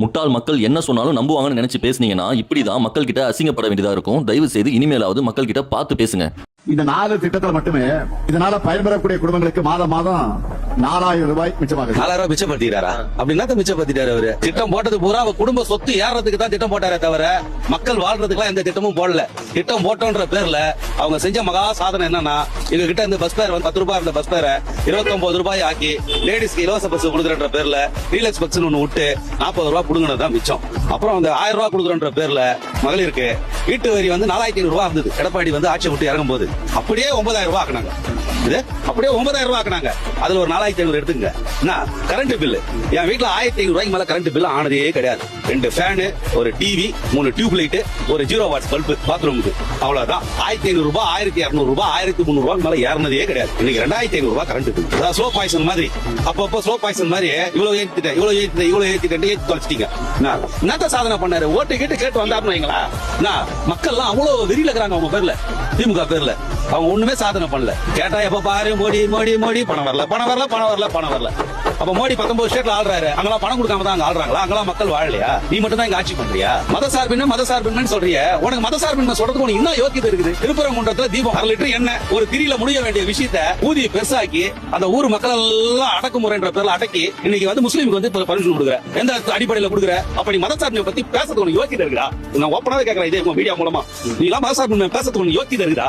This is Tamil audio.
முட்டாள் மக்கள் என்ன சொன்னாலும் நம்புவாங்கன்னு நினைச்சு பேசுனீங்கன்னா இப்படிதான் மக்கள் கிட்ட அசிங்கப்பட வேண்டியதா இருக்கும். தயவு செய்து இனிமேலாவது மக்கள் கிட்ட பார்த்து பேசுங்க. இந்த 4 திட்டத்துல மட்டுமே இதனால பயன்பெறக்கூடிய குடும்பங்களுக்கு மாதம் 4000 ரூபாய் மிச்சமாகுது. 4000 ரூபாய் மிச்சப்படுத்திட்டாரா? அப்படின்னா மிச்சப்படுத்திட்டாரு அவரு. திட்டம் போட்டது பூரா குடும்ப சொத்து ஏறதுக்கு தான் திட்டம் போட்டாரே தவிர மக்கள் வாழ்றதுக்குலாம் எந்த திட்டமும் போடல. திட்டம் போட்டோன்ற பேர்ல அவங்க செஞ்ச மகா சாதனை என்னன்னா, எங்க கிட்ட இந்த பஸ் பேர் 10 ரூபாய் இருந்த பஸ் பேரை 29 ரூபாய் ஆக்கி லேடிஸ்க்கு இலவச பஸ் கொடுக்குறன்ற பேர்ல ரீலக்ஸ் பஸ் ஒண்ணு விட்டு 40 ரூபாய் புடுங்கினதான் மிச்சம். அப்புறம் அந்த 1000 ரூபாய் கொடுக்குறன்ற பேர்ல மகளிருக்கு வீட்டு வரி 4500 ரூபாய் இருந்தது. எடப்பாடி ஆட்சி விட்டு இறங்கும் போது அப்படியே 9000 ரூபாய் ஆக்குனாங்க. இது அப்படியே 9000 ரூபாய் ஆக்குனாங்க. அதுல ஒரு 4500 எடுத்துங்க. கரண்ட் பில் என் வீட்டுல 1500 ரூபாய்க்கு மேல கரண்ட் பில் ஆனதே கிடையாது. 2 ஃபேனு, ஒரு டிவி, 3 டியூப் லைட், ஒரு 0 வாட்ஸ் பல்பு பாத்ரூமுக்கு, அவ்வளவுதான். 1500 ரூபாய், 1200 ரூபாய், 1300 ரூபாய் மேல ஏறினதே கிடையாது. இன்னைக்கு 2500 ரூபாய் கரண்ட் பில். அதாவது ஸ்லோ பாய்சன் மாதிரி, அப்பப்போ ஸ்லோ பாய்சன் மாதிரி இவ்வளவு ஏத்திட்டேன் ஏத்தி தொலைச்சிட்டீங்க. என்னத்த சாதனை பண்ணாரு? ஓட்டு கேட்டு வந்தாருன்னு வைங்களா. மக்கள் அவ்வளவு வெறியில இருக்கிறாங்க அவங்க பேர்ல, திமுக பேர்ல. அவங்க ஒண்ணுமே சாதனை பண்ணல. கேட்டா எப்ப பாரு மோடி மோடி மோடி, பணம் வரல. அப்ப மோடி 19 ஸ்டேட்ல ஆள்றாரு. அங்கெல்லாம் பணம் கொடுக்காம தான் ஆள்றாங்களா? அங்கெல்லாம் மக்கள் வாழலையா? நீ மட்டும் தான் இங்க ஆட்சி பண்றியா? மதசார்பின்மை சொல்றிய. உனக்கு மதசார்பின்மை சொல்றதுக்கு உனக்கு இன்னும் யோக்கியதை இருக்குது. திருப்பரங்குன்றத்துல தீபம் 1/2 லிட்டர் எண்ணெய் ஒரு திரியில முடிய வேண்டிய விஷயத்த ஊதிய பெருசாக்கி அந்த ஊர் மக்கள் எல்லாம் அடக்குமுறைன்ற பேர்ல அடக்கி இன்னைக்கு முஸ்லீமுக்கு பர்மிஷன் கொடுக்குற. எந்த அடிப்படையில கொடுக்குற? அப்ப நீ மதசார்பின்மை பத்தி பேசுறதுக்கு உனக்கு யோக்கியதை இருக்குடா? நான் ஓப்பனாவே கேட்கறேன் இதே மீடியா மூலமா. நீ எல்லாம் மதசார்பின்மை பேசுறதுக்கு உனக்கு யோக்கியதை இருக்குடா?